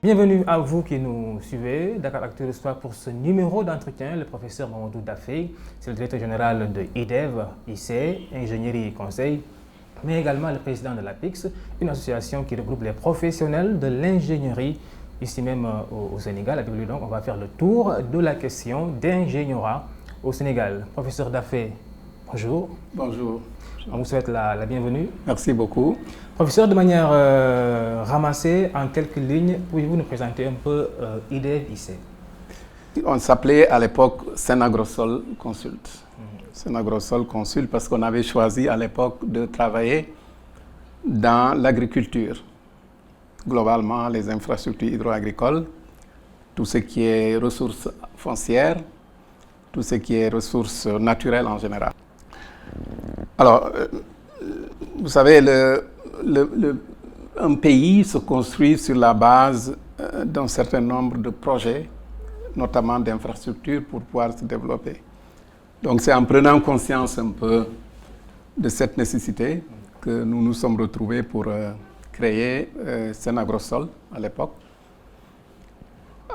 Bienvenue à vous qui nous suivez. Dakaractu reçoit pour ce numéro d'entretien le professeur Mamadou Daffé, c'est le directeur général de IDEV, IC, Ingénierie et Conseil, mais également le président de l'APIX, une association qui regroupe les professionnels de l'ingénierie ici même au Sénégal. Avec lui, donc, on va faire le tour de la question d'ingénierat au Sénégal. Professeur Daffé, bonjour. Bonjour. On vous souhaite la bienvenue. Merci beaucoup. Professeur, de manière ramassée, en quelques lignes, pouvez-vous nous présenter un peu IDEV IC? On s'appelait à l'époque Senagrosol Consult. Senagrosol Consult parce qu'on avait choisi à l'époque de travailler dans l'agriculture. Globalement, les infrastructures hydro-agricoles, tout ce qui est ressources foncières, tout ce qui est ressources naturelles en général. Alors, vous savez, un pays se construit sur la base d'un certain nombre de projets, notamment d'infrastructures, pour pouvoir se développer. Donc, c'est en prenant conscience un peu de cette nécessité que nous nous sommes retrouvés pour créer Senagrosol à l'époque.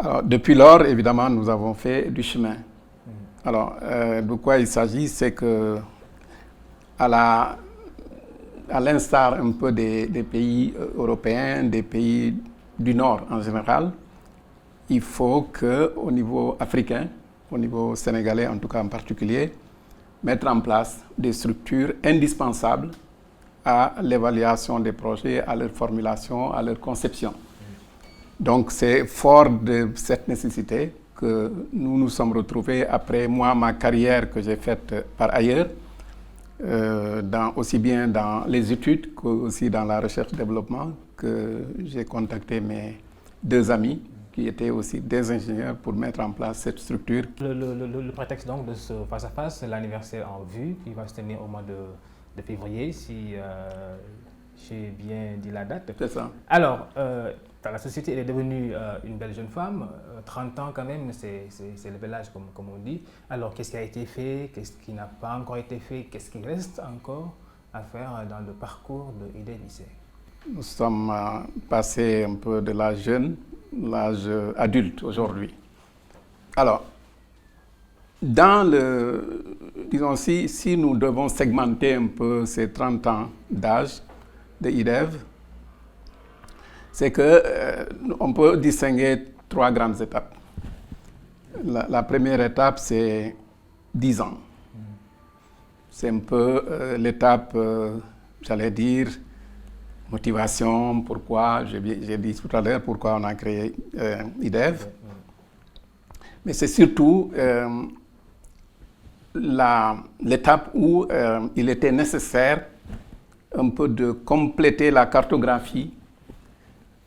Alors, depuis lors, évidemment, nous avons fait du chemin. Alors, de quoi il s'agit, c'est que à l'instar un peu des pays européens, des pays du Nord en général, il faut qu'au niveau africain, au niveau sénégalais en tout cas en particulier, mettre en place des structures indispensables à l'évaluation des projets, à leur formulation, à leur conception. Donc c'est fort de cette nécessité que nous nous sommes retrouvés après ma carrière que j'ai faite par ailleurs, aussi bien dans les études qu'aussi dans la recherche-développement, que j'ai contacté mes deux amis qui étaient aussi des ingénieurs pour mettre en place cette structure. Le prétexte donc de ce face-à-face, c'est l'anniversaire en vue qui va se tenir au mois de février, si j'ai bien dit la date. C'est ça. Alors, la société elle est devenue une belle jeune femme, 30 ans quand même, c'est le bel âge comme on dit. Alors, qu'est-ce qui a été fait, qu'est-ce qui n'a pas encore été fait, qu'est-ce qui reste encore à faire dans le parcours de IDEV IC? Nous sommes passés un peu de l'âge jeune, l'âge adulte aujourd'hui. Alors, disons si nous devons segmenter un peu ces 30 ans d'âge de IDEV, c'est qu'on peut distinguer trois grandes étapes. La première étape, c'est 10 ans. C'est un peu l'étape, j'allais dire, motivation, pourquoi, j'ai dit tout à l'heure pourquoi on a créé IDEV. Mais c'est surtout l'étape où il était nécessaire un peu de compléter la cartographie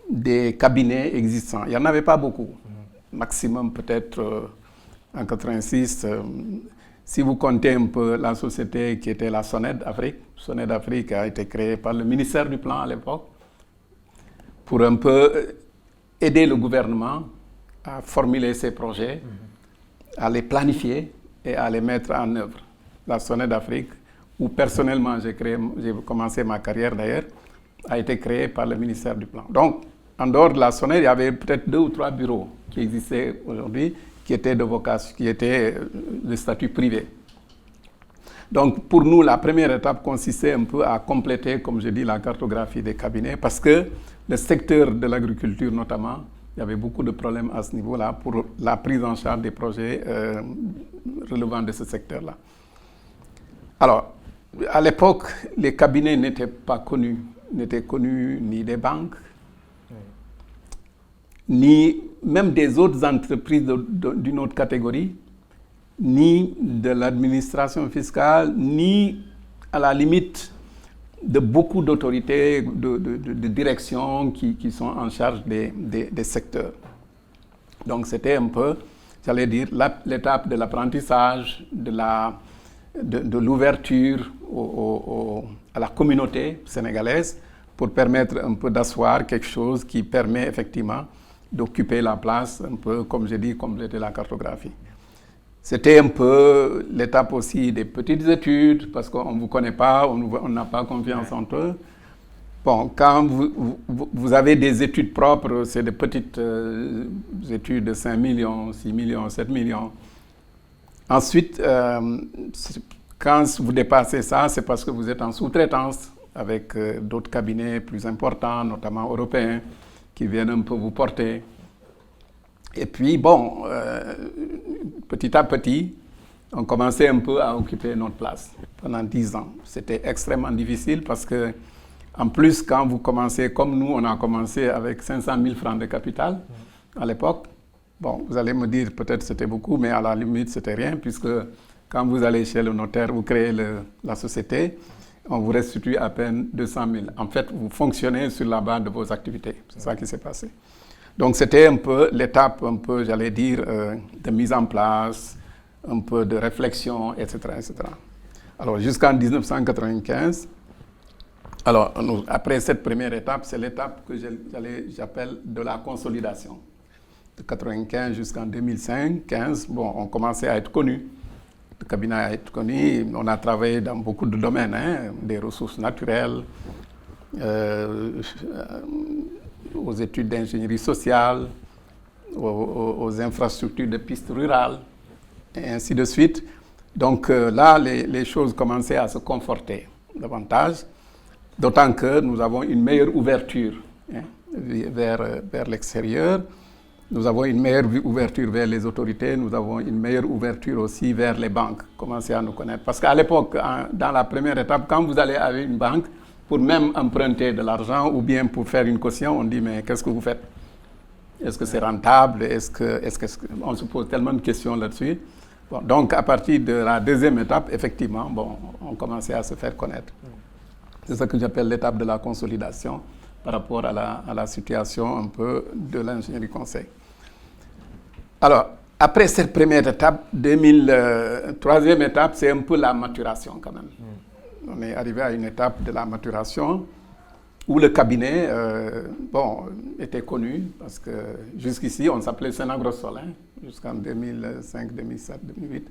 des cabinets existants. Il n'y en avait pas beaucoup. Maximum peut-être en 86. Si vous comptez un peu la société qui était la SONED Afrique. SONED Afrique a été créée par le ministère du Plan à l'époque pour un peu aider le gouvernement à formuler ses projets, à les planifier et à les mettre en œuvre. La SONED Afrique, où personnellement j'ai commencé ma carrière d'ailleurs, a été créée par le ministère du Plan. Donc, en dehors de la SONED, il y avait peut-être 2 ou 3 bureaux qui existaient aujourd'hui, qui étaient de vocation, qui étaient de statut privé. Donc, pour nous, la première étape consistait un peu à compléter, comme je dis, la cartographie des cabinets, parce que le secteur de l'agriculture notamment, il y avait beaucoup de problèmes à ce niveau-là pour la prise en charge des projets relevant de ce secteur-là. Alors, à l'époque, les cabinets n'étaient connus ni des banques, ni même des autres entreprises d'une autre catégorie, ni de l'administration fiscale, ni à la limite de beaucoup d'autorités de direction qui sont en charge des secteurs. Donc c'était un peu, j'allais dire, l'étape de l'apprentissage, de l'ouverture à la communauté sénégalaise pour permettre un peu d'asseoir quelque chose qui permet effectivement d'occuper la place, un peu, comme je dis, compléter la cartographie. C'était un peu l'étape aussi des petites études, parce qu'on ne vous connaît pas, on n'a pas confiance entre eux. Bon, quand vous avez des études propres, c'est des petites études de 5 millions, 6 millions, 7 millions. Ensuite, quand vous dépassez ça, c'est parce que vous êtes en sous-traitance avec d'autres cabinets plus importants, notamment européens, qui viennent un peu vous porter. Et puis, bon, petit à petit, on commençait un peu à occuper notre place pendant 10 ans. C'était extrêmement difficile parce que, en plus, quand vous commencez, comme nous, on a commencé avec 500 000 francs de capital à l'époque. Bon, vous allez me dire, peut-être c'était beaucoup, mais à la limite, c'était rien, puisque quand vous allez chez le notaire, vous créez la société, on vous restitue à peine 200 000. En fait, vous fonctionnez sur la base de vos activités. C'est ça qui s'est passé. Donc, c'était un peu l'étape, un peu, j'allais dire, de mise en place, un peu de réflexion, etc., etc. Alors, jusqu'en 1995, alors, après cette première étape, c'est l'étape que j'appelle de la consolidation. De 1995 jusqu'en 2015, bon, on commençait à être connus. Le cabinet a été connu, on a travaillé dans beaucoup de domaines, hein, des ressources naturelles, aux études d'ingénierie sociale, aux infrastructures de pistes rurales, et ainsi de suite. Donc là, les choses commençaient à se conforter davantage, d'autant que nous avons une meilleure ouverture, hein, vers l'extérieur. Nous avons une meilleure ouverture vers les autorités, nous avons une meilleure ouverture aussi vers les banques, commencer à nous connaître. Parce qu'à l'époque, dans la première étape, quand vous allez avec une banque, pour même emprunter de l'argent ou bien pour faire une caution, on dit, mais qu'est-ce que vous faites? Est-ce que c'est rentable? On se pose tellement de questions là-dessus. Bon, donc, à partir de la deuxième étape, effectivement, bon, on commençait à se faire connaître. C'est ça que j'appelle l'étape de la consolidation par rapport à la situation un peu de l'ingénierie conseil. Alors, après cette première étape, troisième étape, c'est un peu la maturation quand même. On est arrivé à une étape de la maturation où le cabinet était connu parce que jusqu'ici, on s'appelait Senagrosol, hein, jusqu'en 2005, 2007, 2008.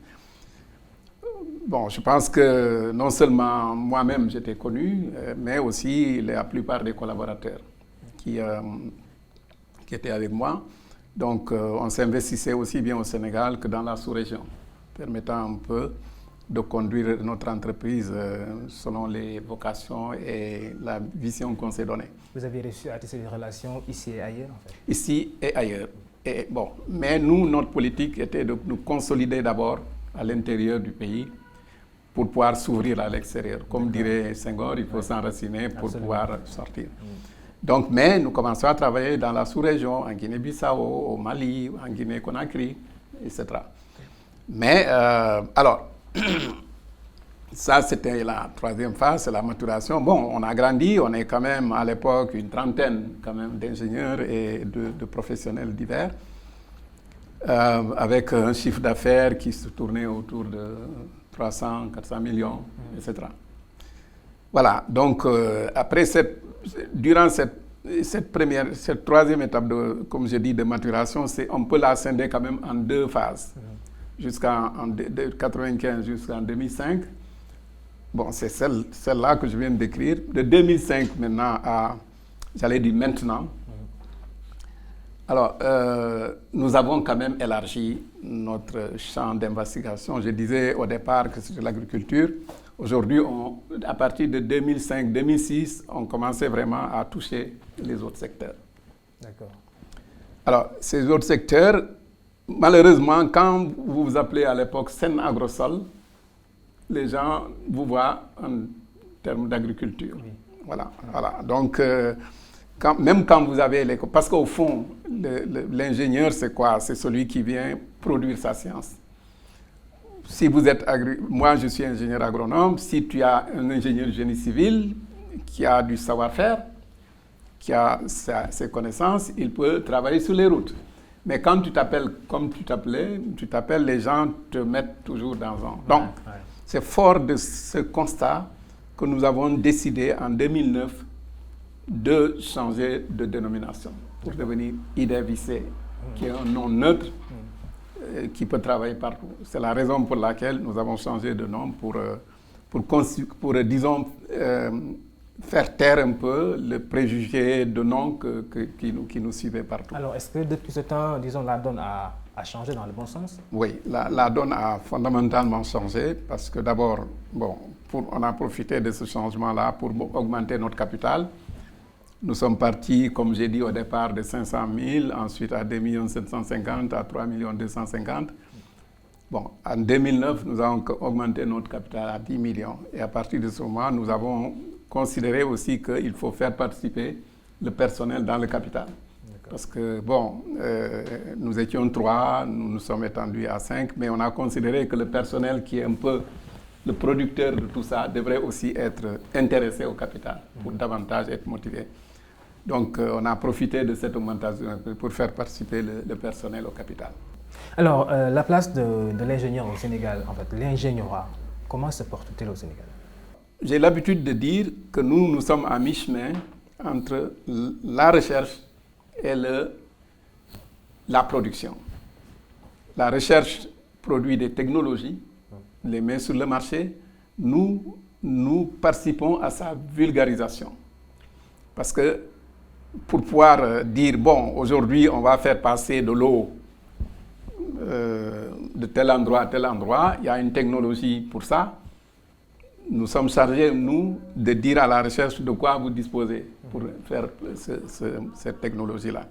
Bon, je pense que non seulement moi-même j'étais connu, mais aussi la plupart des collaborateurs qui étaient avec moi. Donc, on s'investissait aussi bien au Sénégal que dans la sous-région, permettant un peu de conduire notre entreprise selon les vocations et la vision qu'on s'est donnée. Vous avez réussi à tisser des relations ici et ailleurs, en fait? Ici et ailleurs. Et, bon, mais nous, notre politique était de nous consolider d'abord à l'intérieur du pays pour pouvoir s'ouvrir à l'extérieur. Comme dirait Senghor, il faut s'enraciner pour pouvoir sortir. Donc, mais nous commençons à travailler dans la sous-région, en Guinée-Bissau, au Mali, en Guinée-Conakry, etc. Mais, alors, ça c'était la troisième phase, c'est la maturation. Bon, on a grandi, on est quand même à l'époque une trentaine quand même d'ingénieurs et de professionnels divers, avec un chiffre d'affaires qui se tournait autour de 300, 400 millions, etc. Voilà, donc durant cette troisième étape, comme je dis, de maturation, on peut la scinder quand même en deux phases. Jusqu'en 1995 jusqu'en 2005. Bon, c'est celle-là que je viens de décrire. De 2005 maintenant à, j'allais dire maintenant. Alors, nous avons quand même élargi notre champ d'investigation. Je disais au départ que c'était l'agriculture. Aujourd'hui, à partir de 2005-2006, on commençait vraiment à toucher les autres secteurs. D'accord. Alors, ces autres secteurs, malheureusement, quand vous vous appelez à l'époque Senagrosol, les gens vous voient en termes d'agriculture. Oui. Voilà. Donc, même quand vous avez parce qu'au fond, l'ingénieur, c'est quoi? C'est celui qui vient produire sa science. Si vous êtes moi, je suis ingénieur agronome. Si tu as un ingénieur génie civil qui a du savoir-faire, qui a ses connaissances, il peut travailler sur les routes. Mais quand tu t'appelles comme tu t'appelles, les gens te mettent toujours dans un... Donc, c'est fort de ce constat que nous avons décidé en 2009 de changer de dénomination pour devenir IDEV-IC, qui est un nom neutre qui peut travailler partout. C'est la raison pour laquelle nous avons changé de nom pour disons, faire taire un peu le préjugé de nom qui nous suivait partout. Alors, est-ce que depuis ce temps, disons, la donne a changé dans le bon sens? Oui, la donne a fondamentalement changé parce que d'abord, bon, on a profité de ce changement-là pour augmenter notre capital. Nous sommes partis, comme j'ai dit au départ, de 500 000, ensuite à 2 750 000, à 3 250 000. Bon, en 2009, nous avons augmenté notre capital à 10 millions. Et à partir de ce moment, nous avons considéré aussi qu'il faut faire participer le personnel dans le capital. Parce que, bon, nous étions 3, nous nous sommes étendus à 5, mais on a considéré que le personnel qui est un peu le producteur de tout ça devrait aussi être intéressé au capital pour davantage être motivé. Donc, on a profité de cette augmentation pour faire participer le personnel au capital. Alors, la place de l'ingénieur au Sénégal, en fait, l'ingénierat, comment se porte-t-il au Sénégal? J'ai l'habitude de dire que nous sommes à mi-chemin entre la recherche et la production. La recherche produit des technologies, les met sur le marché. Nous participons à sa vulgarisation. Parce que pour pouvoir dire, bon, aujourd'hui, on va faire passer de l'eau de tel endroit à tel endroit, il y a une technologie pour ça. Nous sommes chargés, nous, de dire à la recherche de quoi vous disposez pour faire cette technologie-là.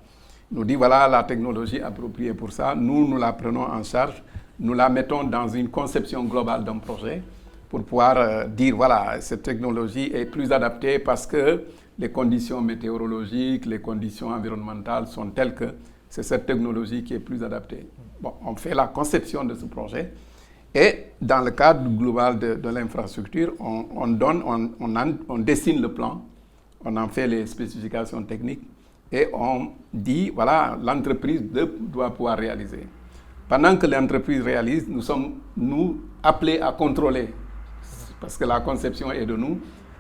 Nous dit, voilà la technologie appropriée pour ça. Nous la prenons en charge. Nous la mettons dans une conception globale d'un projet pour pouvoir dire, voilà, cette technologie est plus adaptée parce que les conditions météorologiques, les conditions environnementales sont telles que c'est cette technologie qui est plus adaptée. Bon, on fait la conception de ce projet et dans le cadre global de l'infrastructure, on dessine le plan, on en fait les spécifications techniques et on dit, voilà, l'entreprise doit pouvoir réaliser. Pendant que l'entreprise réalise, nous sommes, appelés à contrôler, parce que la conception est de nous,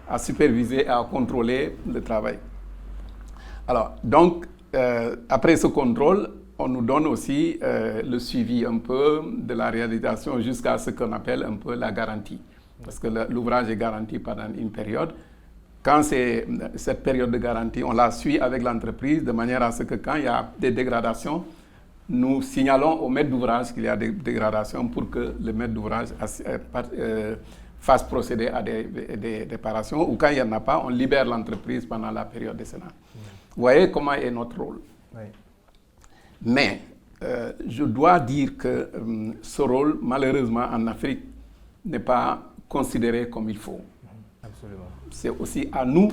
à superviser et à contrôler le travail. Alors, donc, après ce contrôle, on nous donne aussi le suivi un peu de la réalisation jusqu'à ce qu'on appelle un peu la garantie. Parce que l'ouvrage est garanti pendant une période. Quand c'est cette période de garantie, on la suit avec l'entreprise de manière à ce que quand il y a des dégradations, nous signalons au maître d'ouvrage qu'il y a des dégradations pour que le maître d'ouvrage fasse procéder à des réparations ou quand il n'y en a pas, on libère l'entreprise pendant la période décennale. Vous voyez comment est notre rôle. Oui. Mais je dois dire que ce rôle, malheureusement, en Afrique, n'est pas considéré comme il faut. Absolument. C'est aussi à nous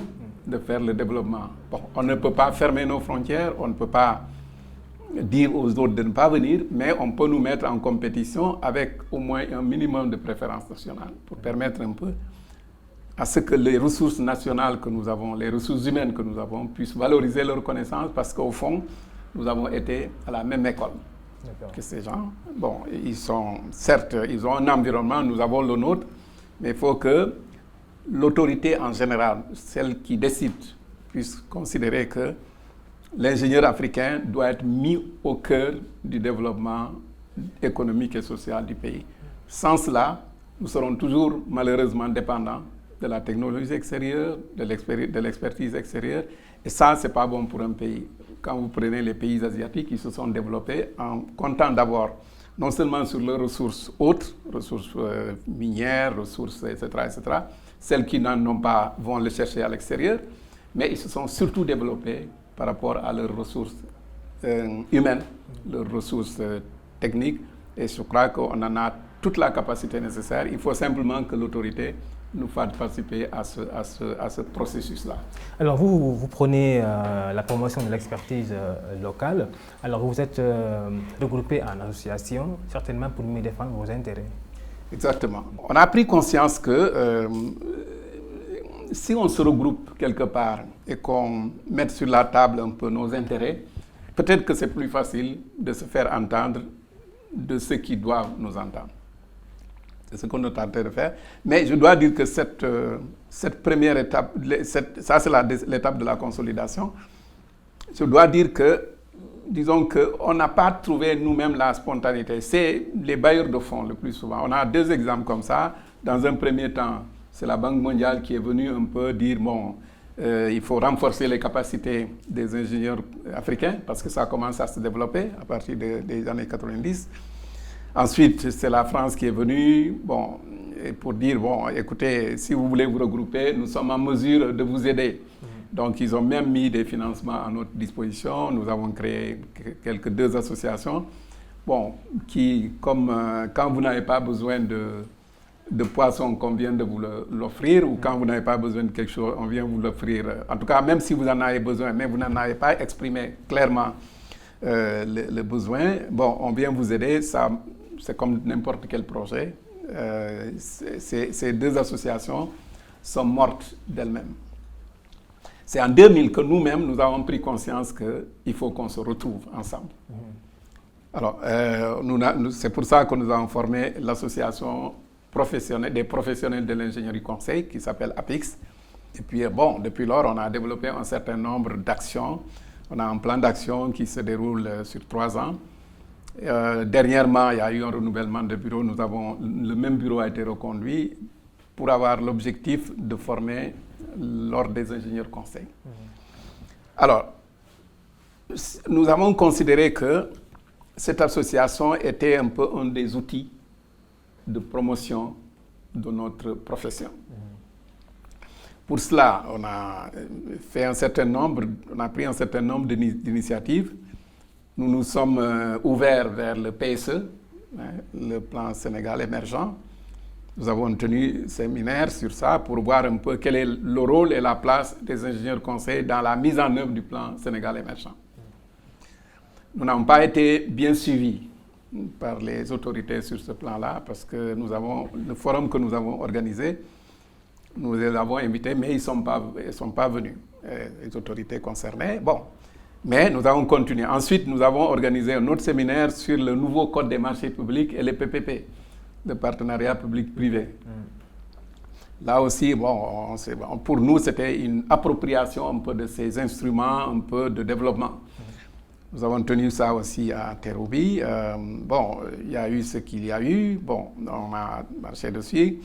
de faire le développement. Bon, on ne peut pas fermer nos frontières, on ne peut pas dire aux autres de ne pas venir, mais on peut nous mettre en compétition avec au moins un minimum de préférence nationale pour permettre un peu à ce que les ressources nationales que nous avons, les ressources humaines que nous avons, puissent valoriser leurs connaissances parce qu'au fond, nous avons été à la même école que ces gens. Bon, certes, ils ont un environnement, nous avons le nôtre, mais il faut que l'autorité en général, celle qui décide, puisse considérer que l'ingénieur africain doit être mis au cœur du développement économique et social du pays. Sans cela, nous serons toujours malheureusement dépendants de la technologie extérieure, de l'expertise extérieure. Et ça, ce n'est pas bon pour un pays. Quand vous prenez les pays asiatiques, ils se sont développés en comptant d'abord non seulement sur leurs ressources autres, ressources minières, ressources, etc., celles qui n'en ont pas vont les chercher à l'extérieur, mais ils se sont surtout développés par rapport à leurs ressources humaines, leurs ressources techniques. Et je crois qu'on en a toute la capacité nécessaire. Il faut simplement que l'autorité nous fasse participer à ce processus-là. Alors vous prenez la promotion de l'expertise locale. Alors vous êtes regroupé en association, certainement pour mieux défendre vos intérêts. Exactement. On a pris conscience que si on se regroupe quelque part et qu'on mette sur la table un peu nos intérêts, peut-être que c'est plus facile de se faire entendre de ceux qui doivent nous entendre. C'est ce qu'on est en train de faire. Mais je dois dire que cette première étape, ça c'est l'étape de la consolidation. Je dois dire que, disons qu'on n'a pas trouvé nous-mêmes la spontanéité. C'est les bailleurs de fonds le plus souvent. On a deux exemples comme ça. Dans un premier temps, c'est la Banque mondiale qui est venue un peu dire, bon, il faut renforcer les capacités des ingénieurs africains parce que ça commence à se développer à partir des années 90. Ensuite, c'est la France qui est venue, bon, pour dire, bon, écoutez, si vous voulez vous regrouper, nous sommes en mesure de vous aider. Donc, ils ont même mis des financements à notre disposition. Nous avons créé deux associations, bon, qui, comme quand vous n'avez pas besoin de poissons qu'on vient de vous l'offrir, ou quand vous n'avez pas besoin de quelque chose, on vient vous l'offrir. En tout cas, même si vous en avez besoin, mais vous n'en avez pas exprimé clairement le besoin, bon, on vient vous aider. Ça, c'est comme n'importe quel projet. Ces deux associations sont mortes d'elles-mêmes. C'est en 2000 que nous-mêmes, nous avons pris conscience qu'il faut qu'on se retrouve ensemble. Alors, c'est pour ça que nous avons formé l'association des professionnels de l'ingénierie conseil qui s'appelle APIX. Et puis, bon, depuis lors, on a développé un certain nombre d'actions. On a un plan d'action qui se déroule sur 3 ans. Dernièrement, il y a eu un renouvellement de bureau. Le même bureau a été reconduit pour avoir l'objectif de former l'ordre des ingénieurs conseils. Alors, nous avons considéré que cette association était un peu un des outils de promotion de notre profession. Pour cela, on a pris un certain nombre d'initiatives. Nous nous sommes ouverts vers le PSE, le plan Sénégal émergent. Nous avons tenu un séminaire sur ça pour voir un peu quel est le rôle et la place des ingénieurs conseils dans la mise en œuvre du plan Sénégal émergent. Nous n'avons pas été bien suivis par les autorités sur ce plan-là parce que le forum que nous avons organisé, nous les avons invités, mais ils ne sont pas venus, les autorités concernées. Bon, mais nous avons continué. Ensuite, nous avons organisé un autre séminaire sur le nouveau code des marchés publics et les PPP, le partenariat public-privé. Là aussi, bon, pour nous, c'était une appropriation un peu de ces instruments, un peu de développement. Nous avons tenu ça aussi à Terroubi. Bon, il y a eu ce qu'il y a eu. Bon, on a marché dessus.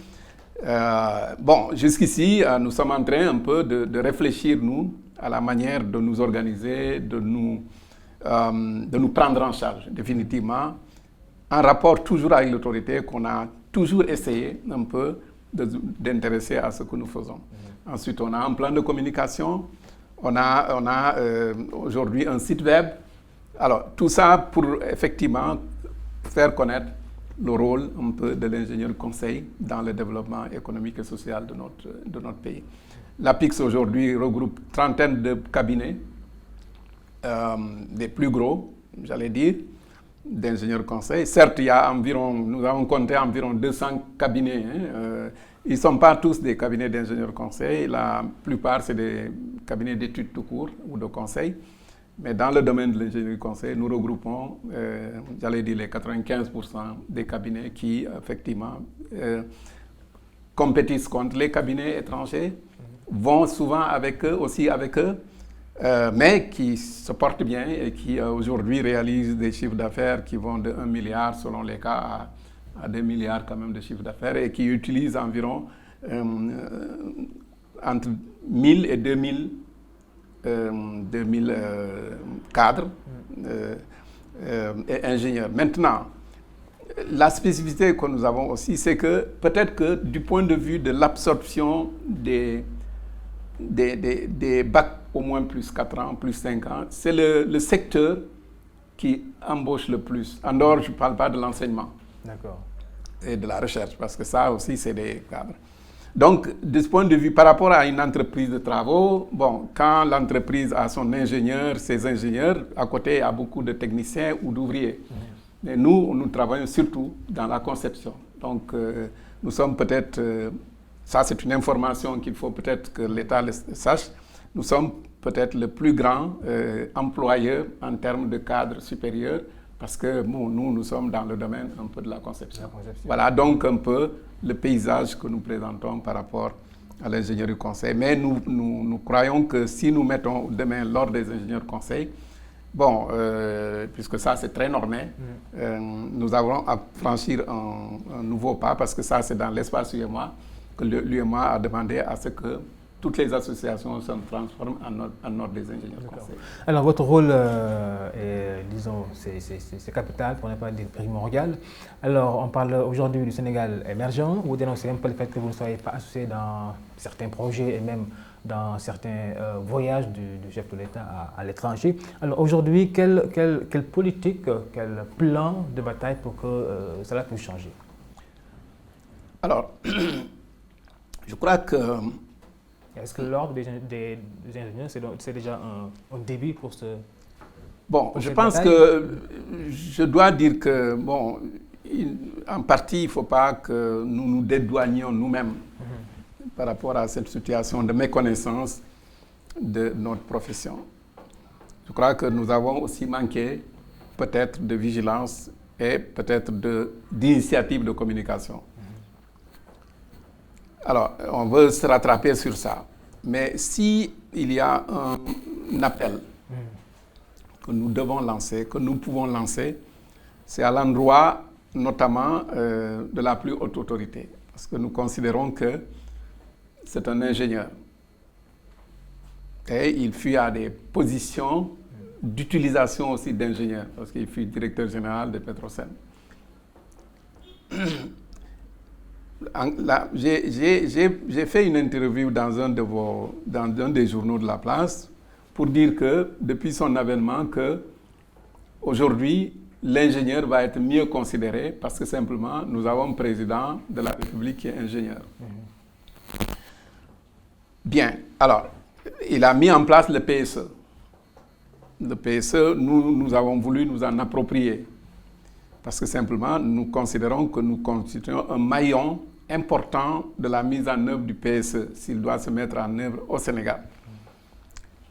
Bon, jusqu'ici, nous sommes en train un peu de réfléchir, nous, à la manière de nous organiser, de nous prendre en charge, définitivement, en rapport toujours avec l'autorité qu'on a toujours essayé un peu d'intéresser à ce que nous faisons. Ensuite, on a un plan de communication. On a aujourd'hui un site web. Alors, tout ça pour effectivement faire connaître le rôle un peu de l'ingénieur conseil dans le développement économique et social de notre pays. L'APIX aujourd'hui regroupe une trentaine de cabinets, des plus gros, j'allais dire, d'ingénieurs conseil. Certes, nous avons compté environ 200 cabinets. Ils ne sont pas tous des cabinets d'ingénieurs conseil. La plupart, c'est des cabinets d'études tout court ou de conseil. Mais dans le domaine de l'ingénierie conseil, nous regroupons, j'allais dire, les 95% des cabinets qui, effectivement, compétissent contre les cabinets étrangers, vont souvent avec eux, mais qui se portent bien et qui, aujourd'hui, réalisent des chiffres d'affaires qui vont de 1 milliard, selon les cas, à 2 milliards quand même de chiffres d'affaires et qui utilisent environ entre 1000 et 2000 cadres et ingénieurs. Maintenant, la spécificité que nous avons aussi, c'est que peut-être que du point de vue de l'absorption des bacs au moins plus 4 ans, plus 5 ans, c'est le secteur qui embauche le plus. En dehors, je ne parle pas de l'enseignement. D'accord. Et de la recherche, parce que ça aussi, c'est des cadres. Donc, de ce point de vue, par rapport à une entreprise de travaux, bon, quand l'entreprise a son ingénieur, ses ingénieurs, à côté, il y a beaucoup de techniciens ou d'ouvriers. Mais nous travaillons surtout dans la conception. Donc, nous sommes peut-être, ça c'est une information qu'il faut peut-être que l'État le sache, nous sommes peut-être le plus grand employeur en termes de cadre supérieur, parce que nous sommes dans le domaine un peu de la conception. Voilà donc un peu le paysage que nous présentons par rapport à l'ingénierie conseil. Mais nous croyons que si nous mettons demain l'ordre des ingénieurs conseil, bon, puisque ça c'est très normé, nous avons à franchir un nouveau pas, parce que ça c'est dans l'espace UEMOA. que l'UEMOA a demandé à ce que toutes les associations se transforment en ordre des ingénieurs conseils. Alors, votre rôle est, disons, c'est capital, pour ne pas dire primordial. Alors, on parle aujourd'hui du Sénégal émergent. Vous dénoncez un peu le fait que vous ne soyez pas associé dans certains projets et même dans certains voyages du chef de l'État à l'étranger. Alors, aujourd'hui, quelle politique, quel plan de bataille pour que cela puisse changer? Alors, je crois que... Est-ce que l'ordre des ingénieurs, c'est déjà un début pour ce... Bon, je pense que je dois dire que, bon, en partie, il ne faut pas que nous nous dédouanions nous-mêmes par rapport à cette situation de méconnaissance de notre profession. Je crois que nous avons aussi manqué peut-être de vigilance et peut-être d'initiative de communication. Alors, on veut se rattraper sur ça. Mais s'il y a un appel que nous devons lancer, que nous pouvons lancer, c'est à l'endroit notamment de la plus haute autorité. Parce que nous considérons que c'est un ingénieur. Et il fut à des positions d'utilisation aussi d'ingénieur, parce qu'il fut directeur général de Petrosen. J'ai fait une interview dans un des journaux de la place pour dire que depuis son avènement, aujourd'hui l'ingénieur va être mieux considéré parce que simplement nous avons un président de la République qui est ingénieur. Bien, alors il a mis en place le PSE. Le PSE, nous avons voulu nous en approprier. Parce que simplement, nous considérons que nous constituons un maillon important de la mise en œuvre du PSE, s'il doit se mettre en œuvre au Sénégal.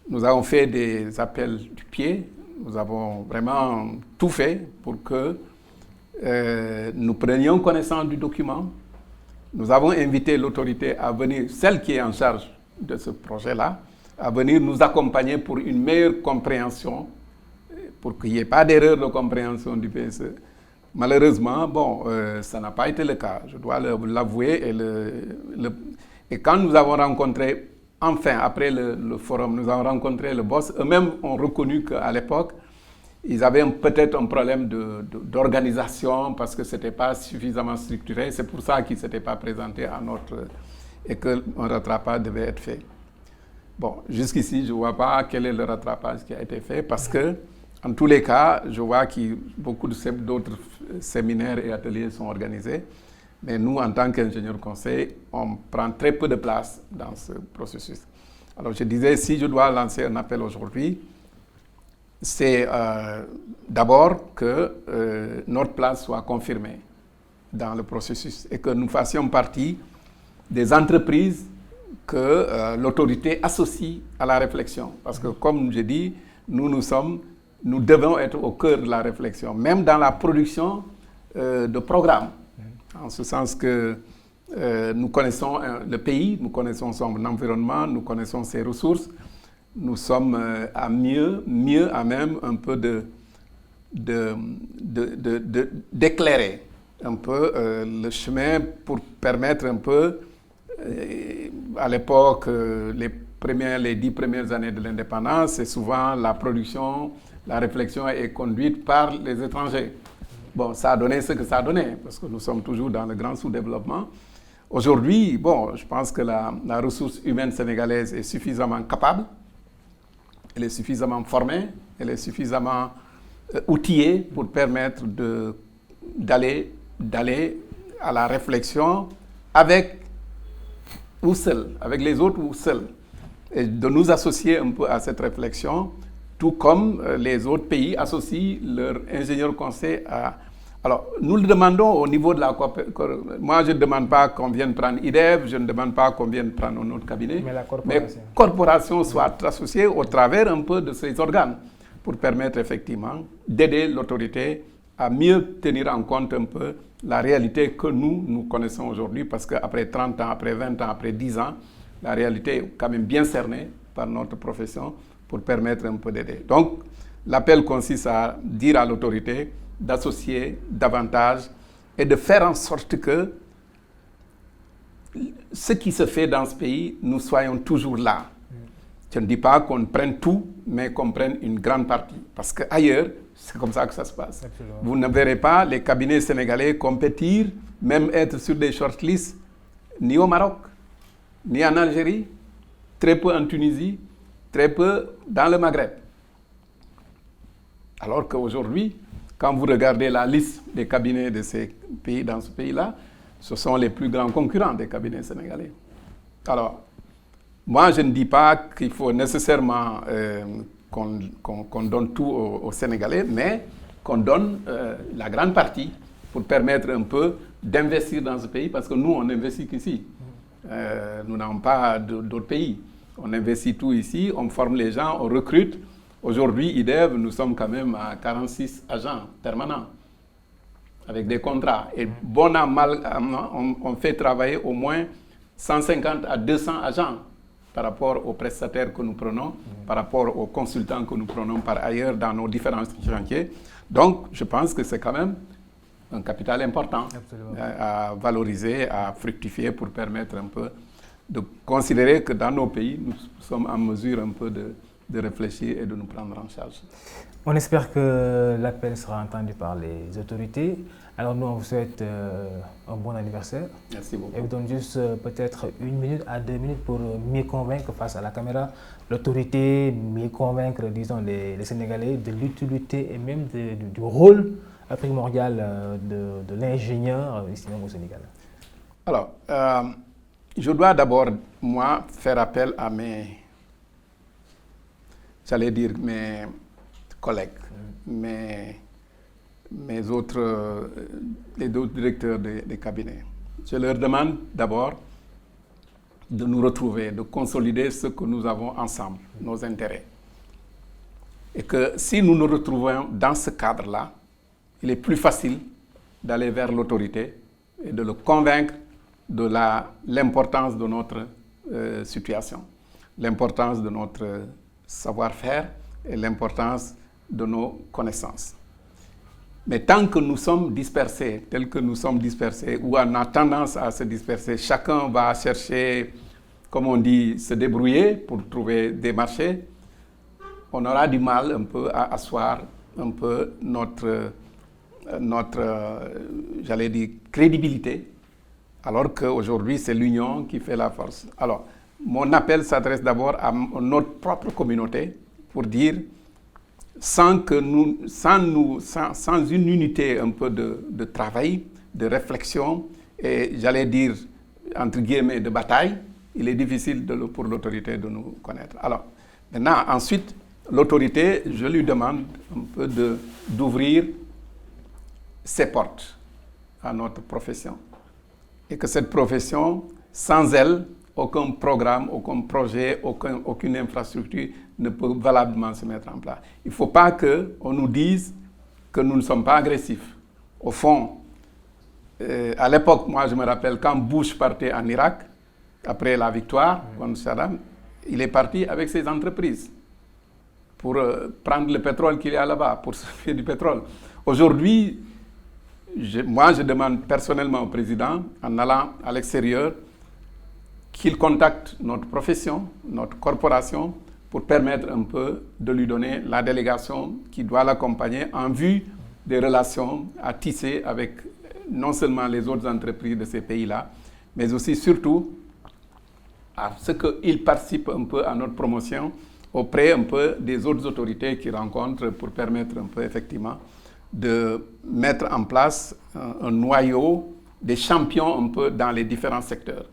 Nous avons fait des appels du pied, nous avons vraiment tout fait pour que nous prenions connaissance du document. Nous avons invité l'autorité à venir, celle qui est en charge de ce projet-là, à venir nous accompagner pour une meilleure compréhension, pour qu'il n'y ait pas d'erreur de compréhension du PSE. Malheureusement, bon, ça n'a pas été le cas, je dois l'avouer. Et quand nous avons rencontré, enfin, après le forum, nous avons rencontré le boss, eux-mêmes ont reconnu qu'à l'époque, ils avaient peut-être un problème d'organisation parce que ce n'était pas suffisamment structuré. C'est pour ça qu'ils ne s'étaient pas présentés à notre... et qu'un rattrapage devait être fait. Bon, jusqu'ici, je ne vois pas quel est le rattrapage qui a été fait parce que, en tous les cas, je vois que beaucoup d'autres séminaires et ateliers sont organisés. Mais nous, en tant qu'ingénieurs conseil, on prend très peu de place dans ce processus. Alors, je disais, si je dois lancer un appel aujourd'hui, c'est d'abord que notre place soit confirmée dans le processus et que nous fassions partie des entreprises que l'autorité associe à la réflexion. Parce que, comme je dis, nous devons être au cœur de la réflexion, même dans la production de programmes. En ce sens que nous connaissons le pays, nous connaissons son environnement, nous connaissons ses ressources. Nous sommes à mieux à même un peu d'éclairer un peu le chemin pour permettre un peu, à l'époque, les 10 premières années de l'indépendance, c'est souvent la production, la réflexion est conduite par les étrangers. Bon, ça a donné ce que ça a donné, parce que nous sommes toujours dans le grand sous-développement. Aujourd'hui, bon, je pense que la ressource humaine sénégalaise est suffisamment capable, elle est suffisamment formée, elle est suffisamment outillée pour permettre d'aller à la réflexion avec ou seul, avec les autres ou seul, et de nous associer un peu à cette réflexion, tout comme les autres pays associent leurs ingénieurs conseils à... Alors, nous le demandons au niveau de la coopération. Moi, je ne demande pas qu'on vienne prendre IDEV, je ne demande pas qu'on vienne prendre un autre cabinet, mais la corporation soit associée au travers un peu de ces organes pour permettre effectivement d'aider l'autorité à mieux tenir en compte un peu la réalité que nous connaissons aujourd'hui, parce qu'après 30 ans, après 20 ans, après 10 ans, la réalité est quand même bien cernée par notre profession pour permettre un peu d'aider. Donc, l'appel consiste à dire à l'autorité d'associer davantage et de faire en sorte que ce qui se fait dans ce pays, nous soyons toujours là. Je ne dis pas qu'on prenne tout, mais qu'on prenne une grande partie. Parce qu'ailleurs, c'est comme ça que ça se passe. Absolument. Vous ne verrez pas les cabinets sénégalais compétir, même être sur des shortlists, ni au Maroc, ni en Algérie, très peu en Tunisie, très peu dans le Maghreb. Alors qu'aujourd'hui, quand vous regardez la liste des cabinets de ces pays, dans ce pays-là, ce sont les plus grands concurrents des cabinets sénégalais. Alors, moi, je ne dis pas qu'il faut nécessairement qu'on donne tout aux Sénégalais, mais qu'on donne la grande partie pour permettre un peu d'investir dans ce pays, parce que nous, on investit qu'ici. Nous n'avons pas d'autres pays. On investit tout ici, on forme les gens, on recrute. Aujourd'hui, IDEV, nous sommes quand même à 46 agents permanents, avec des contrats. Et bon an, mal an, on fait travailler au moins 150 à 200 agents par rapport aux prestataires que nous prenons, par rapport aux consultants que nous prenons par ailleurs dans nos différents chantiers. Donc, je pense que c'est quand même un capital important à valoriser, à fructifier pour permettre un peu de considérer que dans nos pays, nous sommes en mesure un peu de réfléchir et de nous prendre en charge. On espère que l'appel sera entendu par les autorités. Alors nous, on vous souhaite un bon anniversaire. Merci beaucoup. Et vous donne juste peut-être 1 minute à 2 minutes pour mieux convaincre face à la caméra l'autorité, mieux convaincre, disons, les Sénégalais de l'utilité et même du rôle primordial de l'ingénieur ici même au Sénégal. Alors, je dois d'abord, moi, faire appel à mes collègues, les autres directeurs des cabinets. Je leur demande d'abord de nous retrouver, de consolider ce que nous avons ensemble, nos intérêts. Et que si nous nous retrouvons dans ce cadre-là, il est plus facile d'aller vers l'autorité et de le convaincre de l'importance de notre situation, l'importance de notre savoir-faire et l'importance de nos connaissances. Mais tant que nous sommes dispersés, tels que nous sommes dispersés, ou on a tendance à se disperser, chacun va chercher, comme on dit, se débrouiller pour trouver des marchés, on aura du mal un peu à asseoir un peu notre j'allais dire, crédibilité, alors qu'aujourd'hui, c'est l'union qui fait la force. Alors, mon appel s'adresse d'abord à notre propre communauté pour dire, sans une unité un peu de travail, de réflexion, et j'allais dire, entre guillemets, de bataille, il est difficile pour l'autorité de nous connaître. Alors, maintenant, ensuite, l'autorité, je lui demande un peu d'ouvrir ses portes à notre profession. Et que cette profession, sans elle, aucun programme, aucun projet, aucune infrastructure ne peut valablement se mettre en place. Il ne faut pas qu'on nous dise que nous ne sommes pas agressifs. Au fond, à l'époque, moi je me rappelle, quand Bush partait en Irak, après la victoire contre Saddam, il est parti avec ses entreprises pour prendre le pétrole qu'il y a là-bas, pour se faire du pétrole. Aujourd'hui, moi je demande personnellement au président, en allant à l'extérieur, qu'il contacte notre profession, notre corporation, pour permettre un peu de lui donner la délégation qui doit l'accompagner en vue des relations à tisser avec non seulement les autres entreprises de ces pays-là, mais aussi surtout à ce qu'ils participent un peu à notre promotion auprès un peu des autres autorités qu'ils rencontrent pour permettre un peu effectivement de mettre en place un noyau des champions un peu dans les différents secteurs.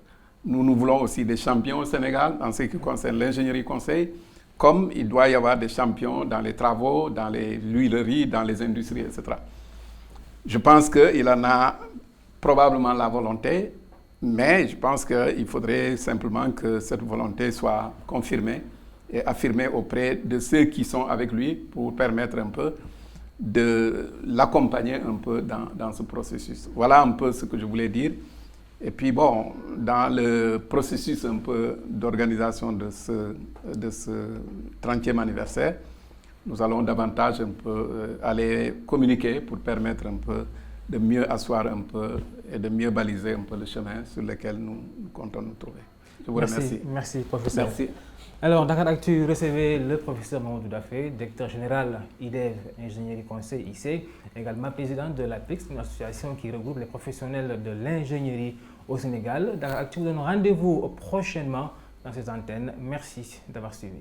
Nous voulons aussi des champions au Sénégal en ce qui concerne l'ingénierie conseil, comme il doit y avoir des champions dans les travaux, dans les huileries, dans les industries, etc. Je pense qu'il en a probablement la volonté, mais je pense qu'il faudrait simplement que cette volonté soit confirmée et affirmée auprès de ceux qui sont avec lui pour permettre un peu de l'accompagner un peu dans ce processus. Voilà un peu ce que je voulais dire. Et puis bon, dans le processus un peu d'organisation de ce 30e anniversaire, nous allons davantage un peu aller communiquer pour permettre un peu de mieux asseoir un peu et de mieux baliser un peu le chemin sur lequel nous comptons nous trouver. Je vous remercie. Merci, professeur. Merci. Alors, Dakaractu recevait le professeur Mamadou Daffé, directeur général IDEV, Ingénierie Conseil IC, également président de l'APIX, une association qui regroupe les professionnels de l'ingénierie au Sénégal. Dakaractu vous donne rendez-vous prochainement dans ces antennes. Merci d'avoir suivi.